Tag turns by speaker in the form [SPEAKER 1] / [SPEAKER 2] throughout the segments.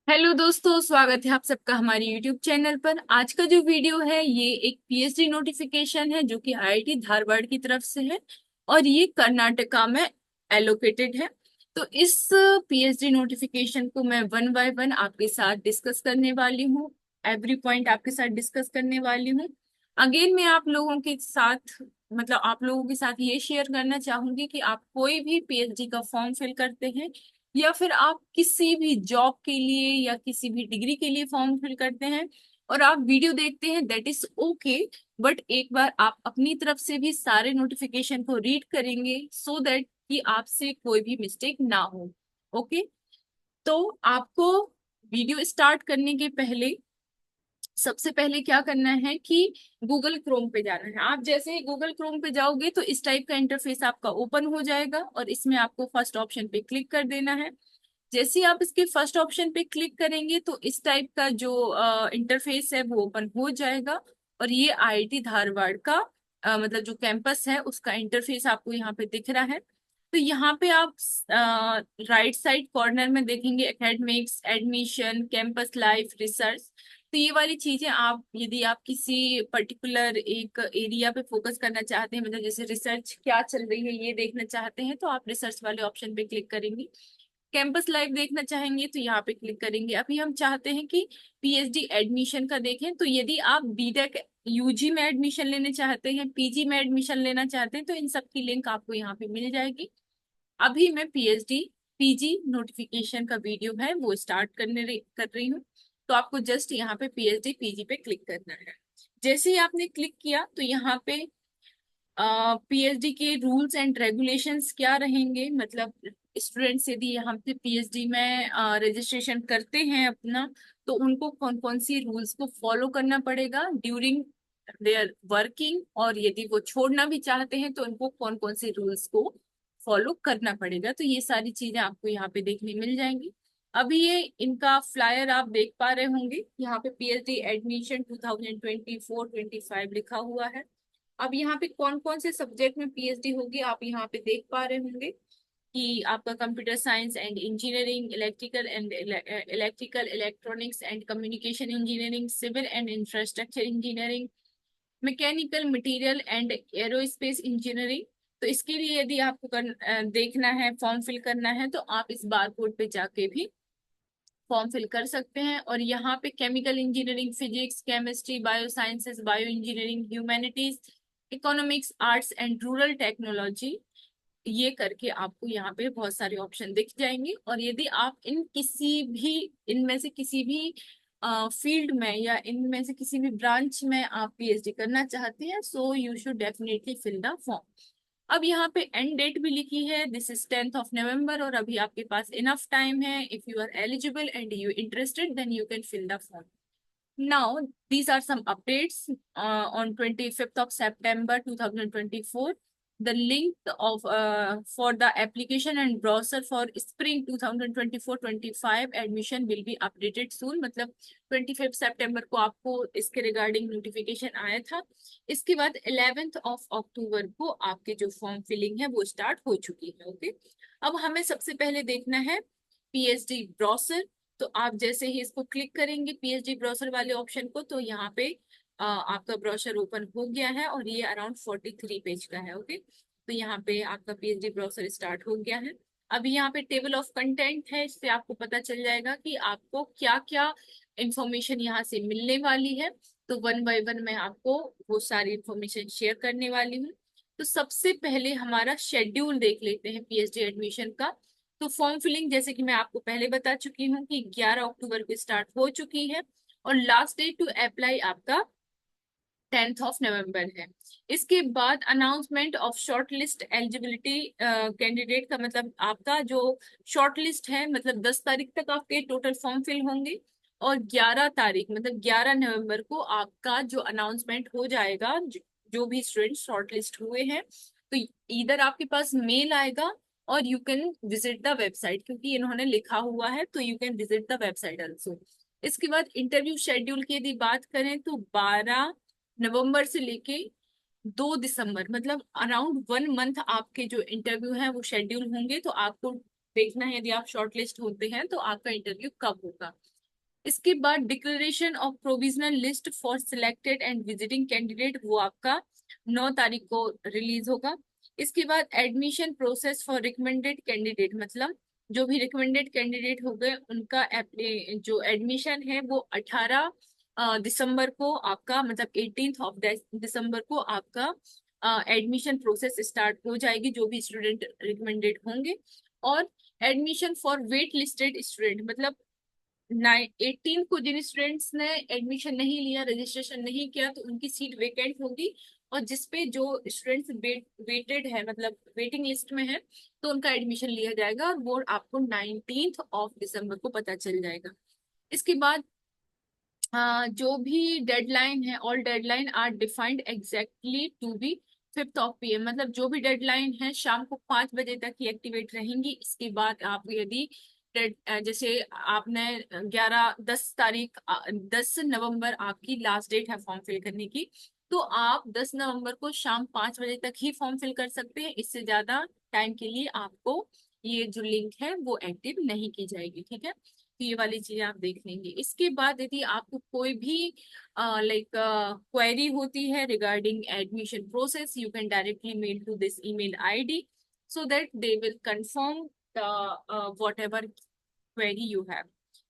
[SPEAKER 1] Hello दोस्तों, स्वागत है आप सबका हमारे यूट्यूब चैनल पर। आज का जो वीडियो है ये एक पीएचडी नोटिफिकेशन है जो कि आईआईटी धारवाड़ की तरफ से है और ये कर्नाटका में एलोकेटेड है। तो इस पीएचडी नोटिफिकेशन को मैं वन बाय वन आपके साथ डिस्कस करने वाली हूँ। एवरी पॉइंट आपके साथ डिस्कस करने वाली हूँ। अगेन मैं आप लोगों के साथ आप लोगों के साथ ये शेयर करना चाहूंगी कि आप कोई भी पीएचडी का फॉर्म फिल करते हैं या फिर आप किसी भी जॉब के लिए या किसी भी डिग्री के लिए फॉर्म फिल करते हैं और आप वीडियो देखते हैं, दैट इज ओके। बट एक बार आप अपनी तरफ से भी सारे नोटिफिकेशन को रीड करेंगे सो दैट कि आपसे कोई भी मिस्टेक ना हो। ओके, तो आपको वीडियो स्टार्ट करने के पहले सबसे पहले क्या करना है कि गूगल क्रोम पे जाना है। आप जैसे ही गूगल क्रोम पे जाओगे तो इस टाइप का इंटरफेस आपका ओपन हो जाएगा और इसमें आपको फर्स्ट ऑप्शन पे क्लिक कर देना है। जैसे ही आप इसके फर्स्ट ऑप्शन पे क्लिक करेंगे तो इस टाइप का जो इंटरफेस है वो ओपन हो जाएगा और ये आईआईटी धारवाड़ का जो कैंपस है उसका इंटरफेस आपको यहाँ पे दिख रहा है। तो यहाँ पे आप राइट साइड कॉर्नर में देखेंगे academics, admission, campus life, research. तो ये वाली चीजें आप यदि आप किसी पर्टिकुलर एक एरिया पे फोकस करना चाहते हैं, मतलब जैसे रिसर्च क्या चल रही है ये देखना चाहते हैं तो आप रिसर्च वाले ऑप्शन पे क्लिक करेंगे। कैंपस लाइव देखना चाहेंगे तो यहाँ पे क्लिक करेंगे। अभी हम चाहते हैं कि पीएचडी एडमिशन का देखें, तो यदि आप बीटेक यूजी में एडमिशन लेने चाहते हैं, पीजी में एडमिशन लेना चाहते हैं तो इन सब की लिंक आपको यहाँ पे मिल जाएगी। अभी मैं पीएचडी पीजी नोटिफिकेशन का वीडियो है वो स्टार्ट कर रही हूँ। तो आपको जस्ट यहाँ पे पीएचडी पीजी पे क्लिक करना है। जैसे ही आपने क्लिक किया तो यहाँ पे पीएचडी के रूल्स एंड रेगुलेशंस क्या रहेंगे, मतलब स्टूडेंट्स यदि यहाँ पे पीएचडी में रजिस्ट्रेशन करते हैं अपना, तो उनको कौन कौन सी रूल्स को फॉलो करना पड़ेगा ड्यूरिंग देयर वर्किंग, और यदि वो छोड़ना भी चाहते हैं तो उनको कौन कौन से रूल्स को फॉलो करना पड़ेगा। तो ये सारी चीजें आपको यहाँ पे देखने मिल जाएंगी। अभी ये इनका फ्लायर आप देख पा रहे होंगे, यहाँ पे पीएचडी एडमिशन 2024-25 लिखा हुआ है। अब यहाँ पे कौन कौन से सब्जेक्ट में पीएचडी होगी आप यहाँ पे देख पा रहे होंगे कि आपका computer science and engineering, electrical electronics and communication engineering, civil and infrastructure engineering, mechanical material and aerospace engineering. तो इसके लिए यदि आपको देखना है, फॉर्म फिल करना है, तो आप इस बार कोड पे जाके भी फॉर्म फिल कर सकते हैं। और यहाँ पे chemical engineering, physics, chemistry, bio sciences, bio engineering, humanities, economics, arts and rural technology, ये करके आपको यहाँ पे बहुत सारे ऑप्शन दिख जाएंगे। और यदि आप इनमें से किसी भी फील्ड में या इनमें से किसी भी ब्रांच में आप पीएचडी करना चाहते हैं, so you should definitely fill the form. अब यहाँ पे एंड डेट भी लिखी है, this is 10th of November, और अभी आपके पास इनफ टाइम है। If you are eligible and you interested then you can fill the form. Now, these are some updates. On 25th of September 2024, the link of for the application and browser for spring 2024-25 admission will be updated soon। मतलब 25 सितंबर को आपको इसके regarding notification आया था। इसके बाद 11th of October को आपके जो फॉर्म फिलिंग है वो स्टार्ट हो चुकी है। ओके, अब हमें सबसे पहले देखना है पीएचडी ब्राउजर। तो आप जैसे ही इसको क्लिक करेंगे पीएचडी ब्राउजर वाले ऑप्शन को, तो यहाँ पे आपका ब्राउजर ओपन हो गया है और ये अराउंड 43 पेज का है। ओके, तो यहाँ पे आपका पीएचडी ब्राउजर स्टार्ट हो गया है। अभी यहाँ पे टेबल ऑफ कंटेंट है, इससे आपको पता चल जाएगा कि आपको क्या क्या इंफॉर्मेशन यहाँ से मिलने वाली है। तो वन बाय वन मैं आपको वो सारी इंफॉर्मेशन शेयर करने वाली हूँ। तो सबसे पहले हमारा शेड्यूल देख लेते हैं पीएचडी एडमिशन का। तो फॉर्म फिलिंग जैसे कि मैं आपको पहले बता चुकी हूँ कि 11 अक्टूबर को स्टार्ट हो चुकी है और लास्ट डेट टू अप्लाई आपका 10th of November है। इसके बाद announcement of short list eligibility candidate का, मतलब आपका जो शॉर्ट लिस्ट है, मतलब 10 तारीख तक आपके टोटल फॉर्म फिल होंगे और 11 तारीख मतलब 11 नवंबर को आपका जो अनाउंसमेंट हो जाएगा, जो भी स्टूडेंट शॉर्ट लिस्ट हुए हैं, तो इधर आपके पास मेल आएगा और you can visit the website, क्योंकि इन्होंने लिखा हुआ है तो you can visit the website also. इसके बाद इंटरव्यू शेड्यूल की यदि बात करें तो 12 नवंबर से लेके 2 दिसंबर, मतलब अराउंड 1 मंथ आपके जो इंटरव्यू है वो शेड्यूल होंगे। तो आपको देखना है यदि आप शॉर्टलिस्ट होते हैं तो आपका इंटरव्यू कब होगा। इसके बाद declaration of provisional list for selected and visiting candidate, वो आपका 9 तारीख को रिलीज होगा। इसके बाद admission process for recommended candidate, मतलब जो भी रिकमेंडेड कैंडिडेट हो गए उनका जो एडमिशन है वो 18 दिसंबर को आपका, मतलब 18th ऑफ दिसंबर को आपका एडमिशन प्रोसेस स्टार्ट हो जाएगी, जो भी स्टूडेंट रिकमेंडेड होंगे। और admission for wait listed student, मतलब 18 को जिन स्टूडेंट्स ने एडमिशन नहीं लिया, रजिस्ट्रेशन नहीं किया, तो उनकी सीट वेकेंट होगी। और जिसपे जो स्टूडेंट्स वेटेड है, मतलब वेटिंग लिस्ट में है, तो उनका एडमिशन लिया जाएगा और वो आपको 19th ऑफ दिसंबर को पता चल जाएगा। इसके बाद जो भी डेडलाइन है, all deadline are defined exactly to be 5th of PM, मतलब जो भी डेडलाइन है शाम को 5 बजे तक ही एक्टिवेट रहेंगी। इसके बाद आप यदि जैसे आपने 10 नवंबर आपकी लास्ट डेट है फॉर्म फिल करने की, तो आप 10 नवंबर को शाम 5 बजे तक ही फॉर्म फिल कर सकते हैं। इससे ज्यादा टाइम के लिए आपको ये जो लिंक है वो एक्टिव नहीं की जाएगी, ठीक है। तो ये वाली चीजें आप देख लेंगे। इसके बाद यदि आपको कोई भी लाइक क्वेरी होती है regarding admission process, you can directly mail to this email ID so that they will confirm the whatever query you have.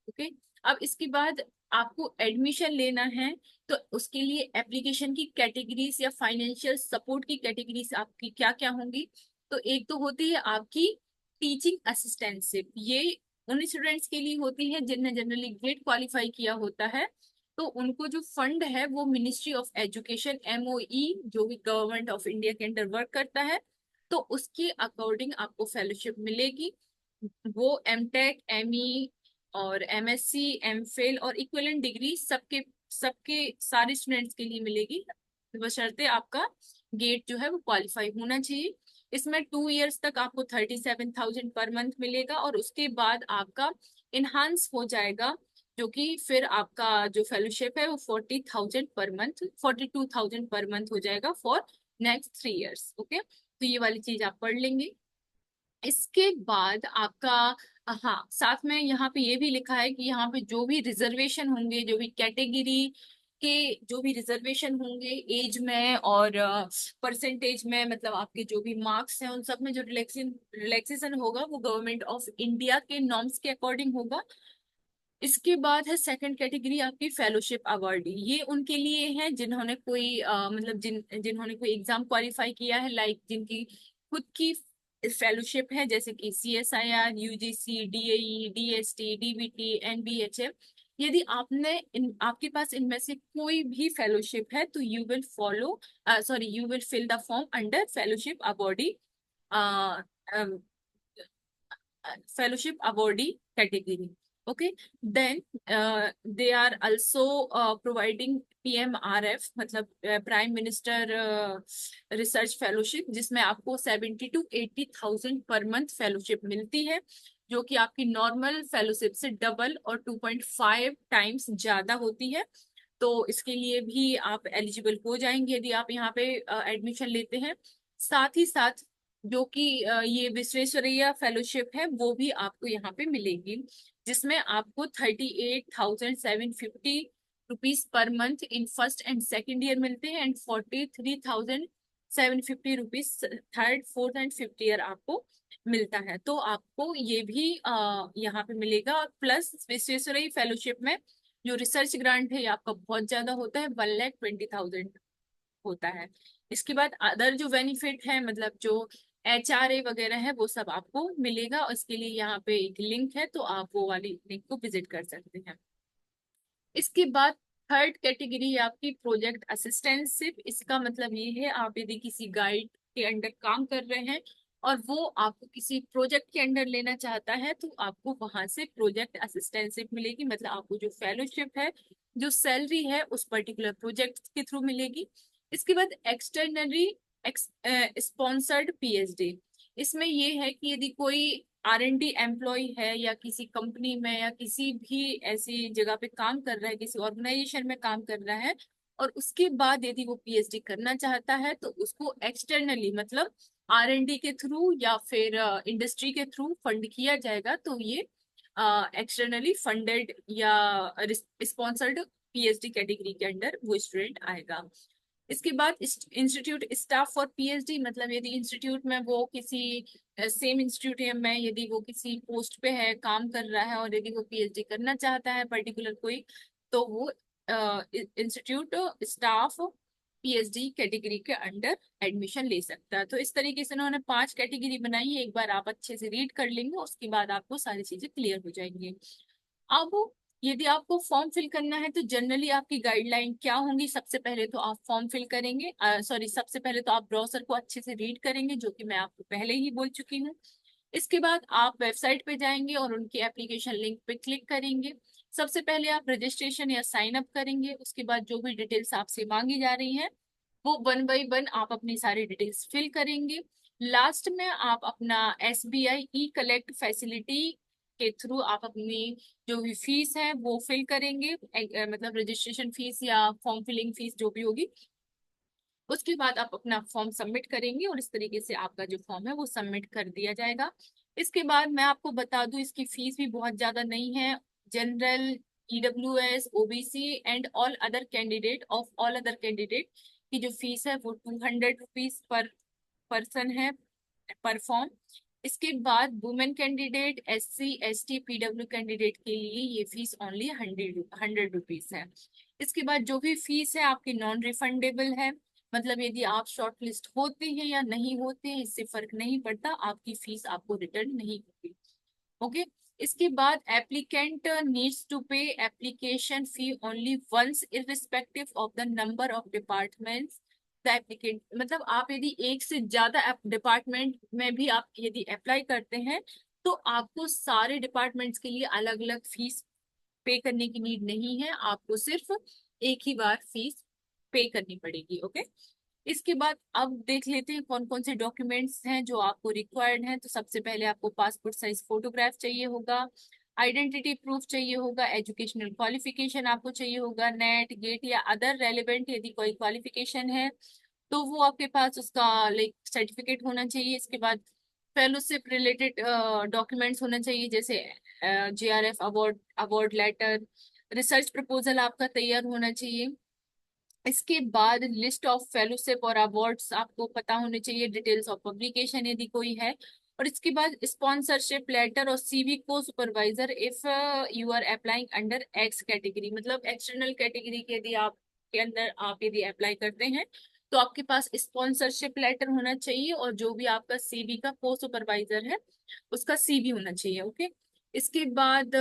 [SPEAKER 1] Okay, अब इसके बाद आपको एडमिशन लेना है, तो उसके लिए एप्लीकेशन की कैटेगरीज या फाइनेंशियल सपोर्ट की कैटेगरीज आपकी क्या क्या होंगी। तो एक तो होती है आपकी टीचिंग असिस्टेंटशिप, ये उन स्टूडेंट्स के लिए होती है जिनने जनरली ग्रेड क्वालिफाई किया होता है। तो उनको जो फंड है वो मिनिस्ट्री ऑफ एजुकेशन, MOE, जो भी गवर्नमेंट ऑफ इंडिया के अंडर वर्क करता है, तो उसके अकॉर्डिंग आपको फेलोशिप मिलेगी। वो MTech, ME और MSc, MPhil और इक्विवेलेंट डिग्री सबके सबके सारे स्टूडेंट्स के लिए मिलेगी, बशर्ते आपका गेट जो है वो क्वालिफाई होना चाहिए। इसमें 2 इयर्स तक आपको 37,000 पर मंथ मिलेगा, और उसके बाद आपका इनहांस हो जाएगा, जो कि फिर आपका जो फेलोशिप है वो 40,000 पर मंथ, 42,000 पर मंथ हो जाएगा फॉर नेक्स्ट 3 इयर्स। ओके, तो ये वाली चीज आप पढ़ लेंगे। इसके बाद आपका हाँ, साथ में यहाँ पे ये भी लिखा है कि यहाँ पे जो भी रिजर्वेशन होंगे, जो भी कैटेगरी के जो भी रिजर्वेशन होंगे एज में और परसेंटेज में, मतलब आपके जो भी मार्क्स हैं उन सब में जो रिलैक्सेशन होगा वो गवर्नमेंट ऑफ इंडिया के नॉर्म्स के अकॉर्डिंग होगा। इसके बाद है सेकंड कैटेगरी आपकी फेलोशिप अवार्डी, ये उनके लिए है जिन्होंने कोई मतलब जिन्होंने कोई एग्जाम क्वालिफाई किया है, लाइक जिनकी खुद की फेलोशिप है, जैसे कि CSIR, UGC, DAE, DST, DBT, NBHM। यदि आपके पास इनमें से कोई भी फेलोशिप है तो you will follow, sorry, you will fill the form under fellowship awardee, fellowship awardee category. Okay, then they are also providing PMRF, मतलब प्राइम मिनिस्टर रिसर्च फेलोशिप, जिसमें आपको 70 to 80,000 पर मंथ फेलोशिप मिलती है, जो कि आपकी नॉर्मल फेलोशिप से double और 2.5 टाइम्स ज्यादा होती है। तो इसके लिए भी आप एलिजिबल हो जाएंगे यदि आप यहाँ पे एडमिशन लेते हैं। साथ ही साथ जो कि ये विश्वेश्वरैया फेलोशिप है वो भी आपको यहाँ पे मिलेगी, जिसमें आपको 38,750 rupees per month in first and second year मिलते हैं, and 43,750 rupees third, fourth and fifth year आपको मिलता है। तो आपको ये भी यहाँ पे मिलेगा। और प्लस विश्वेश्वरैया फेलोशिप में जो रिसर्च ग्रांट है ये आपका बहुत ज्यादा होता है, 1,20,000 होता है। इसके बाद अदर जो बेनिफिट है, मतलब जो HRA वगैरह है, वो सब आपको मिलेगा, और इसके लिए यहाँ पे एक लिंक है, तो आप वो वाली लिंक को विजिट कर सकते हैं। इसके बाद थर्ड कैटेगरी है आपकी प्रोजेक्ट असिस्टेंटशिप। इसका मतलब ये है, आप यदि किसी गाइड के अंडर काम कर रहे हैं और वो आपको किसी प्रोजेक्ट के अंडर लेना चाहता है, तो आपको वहां से प्रोजेक्ट असिस्टेंटशिप मिलेगी, मतलब आपको जो फेलोशिप है, जो सैलरी है उस पर्टिकुलर प्रोजेक्ट के थ्रू मिलेगी। इसके बाद एक्सटर्नली स्पॉन्सर्ड PhD, इसमें ये है कि यदि कोई R&D एम्प्लॉय है या किसी कंपनी में या किसी भी ऐसी जगह पे काम कर रहा है, किसी ऑर्गेनाइजेशन में काम कर रहा है, और उसके बाद यदि वो PhD करना चाहता है, तो उसको एक्सटर्नली, मतलब R&D के थ्रू या फिर इंडस्ट्री के थ्रू फंड किया जाएगा, तो ये एक्सटर्नली फंडेड या स्पॉन्सर्ड पीएचडी कैटेगरी के अंडर वो स्टूडेंट आएगा। इसके बाद इंस्टीट्यूट स्टाफ फॉर पीएचडी, मतलब यदि इंस्टीट्यूट में वो किसी सेम इंस्टीट्यूट में यदि वो किसी पोस्ट पे है, काम कर रहा है, और यदि वो पीएचडी करना चाहता है पर्टिकुलर कोई, तो वो इंस्टीट्यूट स्टाफ पीएचडी कैटेगरी के अंडर एडमिशन ले सकता है। तो इस तरीके से उन्होंने 5 कैटेगरी बनाई है। एक बार आप अच्छे से रीड कर लेंगे, उसके बाद आपको सारी चीजें क्लियर हो जाएंगी। अब यदि आपको फॉर्म फिल करना है तो जनरली आपकी गाइडलाइन क्या होंगी? सबसे पहले तो आप फॉर्म फिल करेंगे, सॉरी, सबसे पहले तो आप ब्राउजर को अच्छे से रीड करेंगे, जो कि मैं आपको पहले ही बोल चुकी हूँ। इसके बाद आप वेबसाइट पे जाएंगे और उनकी एप्लीकेशन लिंक पे क्लिक करेंगे। सबसे पहले आप रजिस्ट्रेशन या साइन अप करेंगे। उसके बाद जो भी डिटेल्स आपसे मांगी जा रही हैं वो 1 बाय 1 आप अपनी सारी डिटेल्स फिल करेंगे। लास्ट में आप अपना एसबीआई ई कलेक्ट फैसिलिटी के थ्रू आप अपनी जो भी फीस है वो फिल करेंगे, मतलब रजिस्ट्रेशन फीस या फॉर्म फिलिंग फीस जो भी होगी। उसके बाद आप अपना फॉर्म सबमिट करेंगे और इस तरीके से आपका जो फॉर्म है वो सबमिट कर दिया जाएगा। इसके बाद मैं आपको बता दूं, इसकी फीस भी बहुत ज्यादा नहीं है। General, EWS, OBC and all other candidate की जो फीस है वो 200 रुपीज पर पर्सन है, पर फॉर्म। इसके बाद women candidate, SC ST PW candidate के लिए ये फीस ओनली 100 रुपीज है। इसके बाद जो भी फीस है आपकी नॉन रिफंडेबल है, मतलब यदि आप शॉर्ट लिस्ट होते हैं या नहीं होते हैं इससे फर्क नहीं पड़ता, आपकी फीस आपको रिटर्न नहीं होगी। ओके। इसके बाद applicant needs to pay application fee only once irrespective of the number of departments the applicant, मतलब आप यदि एक से ज्यादा डिपार्टमेंट में भी आप यदि अप्लाई करते हैं तो आपको सारे डिपार्टमेंट्स के लिए अलग अलग फीस पे करने की नीड नहीं है, आपको सिर्फ एक ही बार फीस पे करनी पड़ेगी। ओके। इसके बाद अब देख लेते हैं कौन कौन से डॉक्यूमेंट्स हैं जो आपको रिक्वायर्ड हैं। तो सबसे पहले आपको पासपोर्ट साइज फोटोग्राफ चाहिए होगा, आइडेंटिटी प्रूफ चाहिए होगा, एजुकेशनल क्वालिफिकेशन आपको चाहिए होगा, नेट गेट या अदर रेलिवेंट यदि कोई क्वालिफिकेशन है तो वो आपके पास उसका लाइक सर्टिफिकेट होना चाहिए। इसके बाद फेलोशिप रिलेटेड डॉक्यूमेंट्स होना चाहिए, जैसे JRF award award letter, research proposal आपका तैयार होना चाहिए। इसके बाद लिस्ट ऑफ फेलोशिप और अवार्ड्स आपको पता होने चाहिए, डिटेल्स ऑफ पब्लिकेशन यदि कोई है। और इसके बाद स्पॉन्सरशिप लेटर और सीवी को supervisor if you are applying under X category, मतलब एक्सटर्नल कैटेगरी के यदि आप के अंदर आप यदि अप्लाई करते हैं तो आपके पास स्पॉन्सरशिप लेटर होना चाहिए, और जो भी आपका सीवी का को सुपरवाइजर है उसका सीवी होना चाहिए। ओके। इसके बाद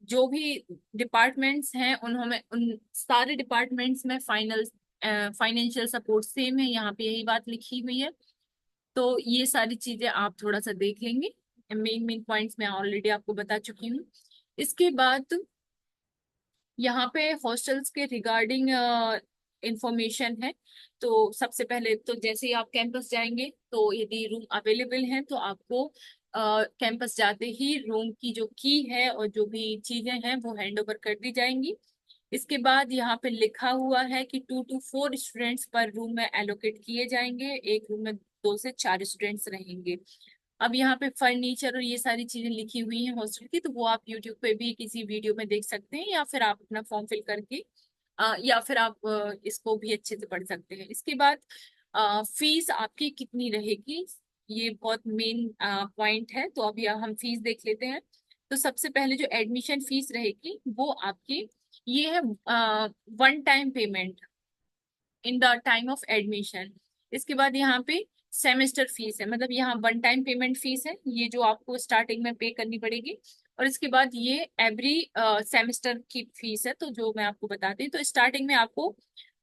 [SPEAKER 1] जो भी डिपार्टमेंट्स हैं उन्होंने उन सारे डिपार्टमेंट्स में फाइनेंशियल सपोर्ट सेम है, यहाँ पे यही बात लिखी हुई है। तो ये सारी चीजें आप थोड़ा सा देख लेंगे, मेन मेन पॉइंट्स मैं ऑलरेडी आपको बता चुकी हूँ। इसके बाद यहाँ पे हॉस्टल्स के रिगार्डिंग इंफॉर्मेशन है। तो सबसे पहले तो जैसे ही आप कैंपस जाएंगे तो यदि रूम अवेलेबल है तो आपको कैंपस जाते ही रूम की जो की है और जो भी चीजें हैं वो हैंड ओवर कर दी जाएंगी। इसके बाद यहाँ पे लिखा हुआ है कि 2 to 4 स्टूडेंट्स पर रूम में एलोकेट किए जाएंगे, एक रूम में 2 से 4 स्टूडेंट्स रहेंगे। अब यहाँ पे फर्नीचर और ये सारी चीजें लिखी हुई हैं हॉस्टल की, तो वो आप यूट्यूब पे भी किसी वीडियो में देख सकते हैं, या फिर आप अपना फॉर्म फिल करके या फिर आप इसको भी अच्छे से पढ़ सकते हैं। इसके बाद फीस आपकी कितनी रहेगी, ये बहुत मेन पॉइंट है। तो अभी हम फीस देख लेते हैं। तो सबसे पहले जो एडमिशन फीस रहेगी वो आपकी ये है 1 time payment in the time of admission. इसके बाद यहाँ पे सेमेस्टर फीस है, मतलब यहाँ 1 टाइम पेमेंट फीस है ये जो आपको स्टार्टिंग में पे करनी पड़ेगी। और इसके बाद ये एवरी सेमेस्टर की फीस है, तो जो मैं आपको बताती हूँ, तो स्टार्टिंग में आपको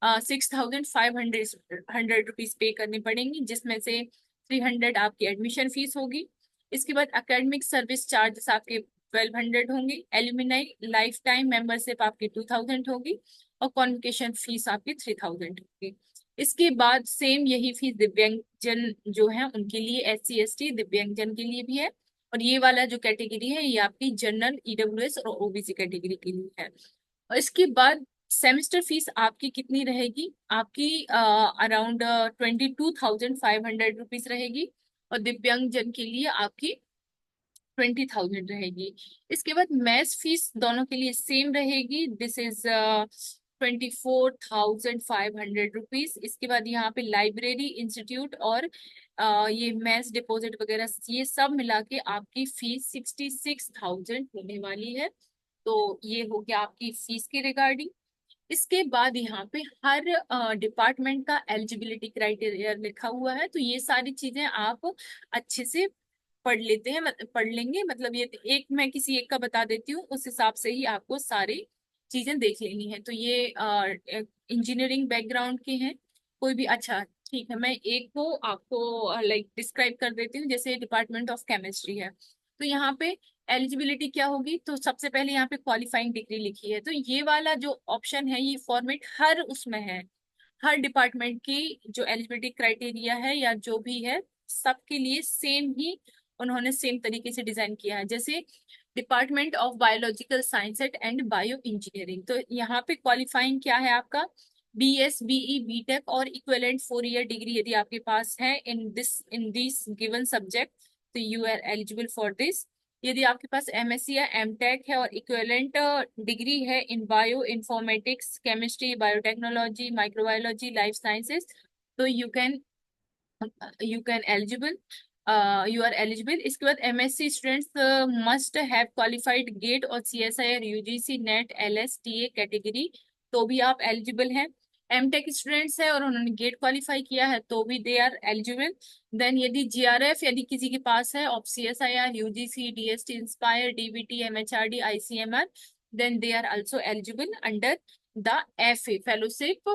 [SPEAKER 1] 6,500 रुपीज पे करनी पड़ेंगी, जिसमें से 300 आपकी एडमिशन फीस होगी। इसके बाद अकेडमिक सर्विस चार्जेस आपके 1200 होंगे, एल्यूमिनाई लाइफ टाइम मेंबरशिप आपकी 2000 होगी, और कॉन्वोकेशन फीस आपकी 3000 होगी। इसके बाद सेम यही फीस दिव्यांगजन जो है उनके लिए, SC ST दिव्यांगजन के लिए भी है। और ये वाला जो कैटेगरी है ये आपकी जनरल, EWS और OBC कैटेगरी के लिए है। और इसके बाद सेमेस्टर फीस आपकी कितनी रहेगी, आपकी अराउंड 22,500 रुपीज रहेगी, और दिव्यांगजन के लिए आपकी 20,000 रहेगी। इसके बाद मैथ्स फीस दोनों के लिए सेम रहेगी, दिस इज 24,500 रुपीज। इसके बाद यहाँ पे लाइब्रेरी इंस्टीट्यूट और ये मैथ्स डिपॉजिट वगैरह ये सब मिला के आपकी फीस 66,000 होने वाली है। तो ये हो गया आपकी फीस के रिगार्डिंग। इसके बाद यहाँ पे हर डिपार्टमेंट का एलिजिबिलिटी क्राइटेरिया लिखा हुआ है, तो ये सारी चीजें आप अच्छे से पढ़ लेते हैं, पढ़ लेंगे। मतलब ये एक मैं किसी एक का बता देती हूँ, उस हिसाब से ही आपको सारी चीजें देख लेनी है। तो ये इंजीनियरिंग बैकग्राउंड के हैं कोई भी। अच्छा ठीक है, मैं एक को आपको लाइक डिस्क्राइब कर देती हूँ। जैसे डिपार्टमेंट ऑफ केमिस्ट्री है, तो यहाँ पे एलिजिबिलिटी क्या होगी, तो सबसे पहले यहाँ पे क्वालिफाइंग डिग्री लिखी है। तो ये वाला जो ऑप्शन है, ये फॉर्मेट हर उसमें है, हर डिपार्टमेंट की जो एलिजिबिलिटी क्राइटेरिया है या जो भी है, सबके लिए सेम ही उन्होंने सेम तरीके से डिजाइन किया है। जैसे department of biological science and bio engineering, तो यहाँ पे क्वालिफाइंग क्या है आपका, BS BE BTech और इक्विवेलेंट 4 ईयर डिग्री यदि आपके पास है इन दिस गिवन सब्जेक्ट, तो you are eligible for this. यदि आपके पास MSc या MTech है और इक्विवेलेंट डिग्री है in bioinformatics, chemistry, biotechnology, microbiology, life sciences, तो you can eligible, you are eligible। इसके बाद MSc students must have qualified GATE और CSI और UGC नेट LSTA कैटेगरी, तो भी आप एलिजिबल हैं। MTech स्टूडेंट्स है और उन्होंने गेट क्वालिफाई किया है, तो भी दे आर एलिजिबल। देन यदि GRF यदि किसी के पास है of CSIR UGC DST INSPIRE DBT MHRD ICMR, then they are also eligible under the FA fellowship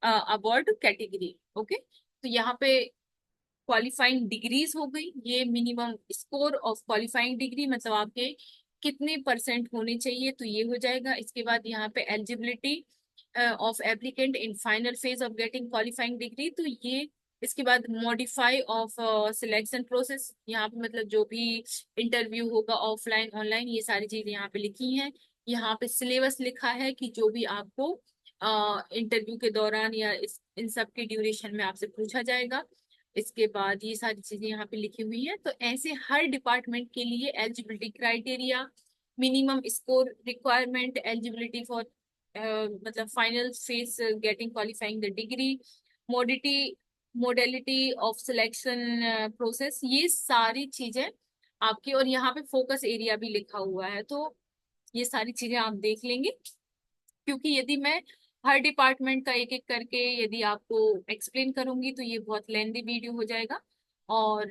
[SPEAKER 1] award category. Okay, तो यहाँ पे क्वालिफाइंग डिग्रीज हो गई, ये minimum score of qualifying degree मतलब आपके कितने परसेंट होने चाहिए, तो ये हो जाएगा। इसके बाद यहाँ पे eligibility of applicant in final phase of getting qualifying degree, तो ये इसके बाद मॉडिफाई ऑफ सिलेक्शन प्रोसेस, यहाँ पे मतलब जो भी इंटरव्यू होगा ऑफलाइन ऑनलाइन, ये सारी चीजें यहाँ पे लिखी हैं। यहाँ पे सिलेबस लिखा है कि जो भी आपको इंटरव्यू के दौरान या इन सब के ड्यूरेशन में आपसे पूछा जाएगा। इसके बाद ये सारी चीजें यहाँ पे लिखी हुई हैं। तो ऐसे हर डिपार्टमेंट के लिए eligibility criteria, minimum score requirement, eligibility for मतलब final phase getting qualifying the degree, modity modality of selection process, ये सारी चीजें आपकी। और यहाँ पे फोकस एरिया भी लिखा हुआ है, तो ये सारी चीजें आप देख लेंगे। क्योंकि यदि मैं हर डिपार्टमेंट का एक एक करके यदि आपको एक्सप्लेन करूंगी तो ये बहुत लेंदी वीडियो हो जाएगा। और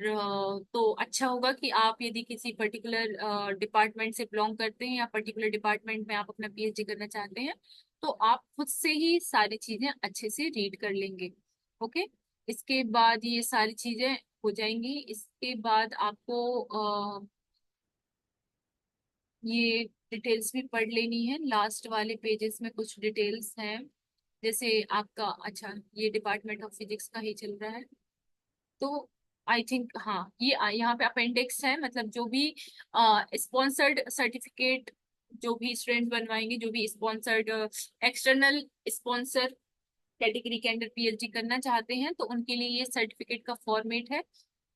[SPEAKER 1] तो अच्छा होगा कि आप यदि किसी पर्टिकुलर डिपार्टमेंट से बिलोंग करते हैं या पर्टिकुलर डिपार्टमेंट में आप अपना PhD करना चाहते हैं, तो आप खुद से ही सारी चीजें अच्छे से रीड कर लेंगे। ओके, इसके बाद ये सारी चीजें हो जाएंगी। इसके बाद आपको ये डिटेल्स भी पढ़ लेनी है, लास्ट वाले पेजेस में कुछ डिटेल्स हैं। जैसे आपका, अच्छा ये डिपार्टमेंट ऑफ फिजिक्स का ही चल रहा है, तो आई थिंक हाँ ये यहाँ पे अपेंडिक्स है, मतलब जो भी स्पॉन्सर्ड सर्टिफिकेट जो भी स्टूडेंट बनवाएंगे, जो भी स्पॉन्सर्ड एक्सटर्नल स्पॉन्सर कैटेगरी के अंडर PhD करना चाहते हैं, तो उनके लिए ये सर्टिफिकेट का फॉर्मेट है।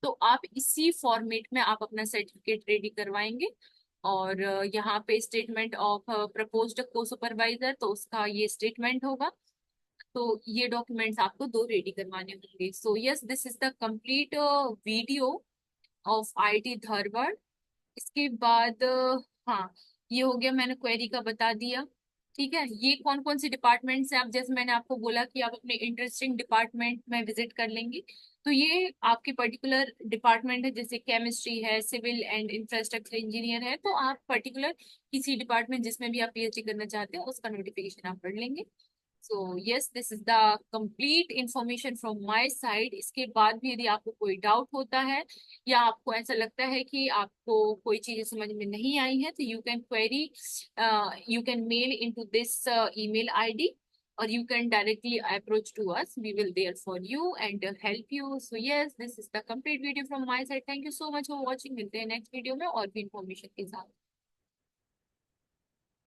[SPEAKER 1] तो आप इसी फॉर्मेट में आप अपना सर्टिफिकेट रेडी करवाएंगे। और यहाँ पे स्टेटमेंट ऑफ प्रपोज्ड को सुपरवाइजर, तो उसका ये स्टेटमेंट होगा। तो ये डॉक्यूमेंट्स आपको 2 रेडी करवाने होंगे। So yes, this is the complete video of IIT Dharwad. इसके बाद हाँ, ये हो गया, मैंने क्वेरी का बता दिया। ठीक है, ये कौन कौन सी डिपार्टमेंट्स हैं, आप जैसे मैंने आपको बोला कि आप अपने इंटरेस्टिंग डिपार्टमेंट में विजिट कर लेंगे, तो ये आपके पर्टिकुलर डिपार्टमेंट है। जैसे केमिस्ट्री है, सिविल एंड इंफ्रास्ट्रक्चर इंजीनियर है, तो आप पर्टिकुलर किसी डिपार्टमेंट जिसमें भी आप PhD करना चाहते हैं उसका नोटिफिकेशन आप पढ़ लेंगे। So yes, this is the complete information from my side. इसके बाद भी यदि आपको कोई डाउट होता है या आपको ऐसा लगता है कि आपको कोई चीजें समझ में नहीं आई है, तो you can query, you can mail into this email ID, or you can directly approach to us. We will there for you and help you. So yes, this is the complete video from my side. Thank you so much for watching. मिलते हैं next video में और भी information के साथ।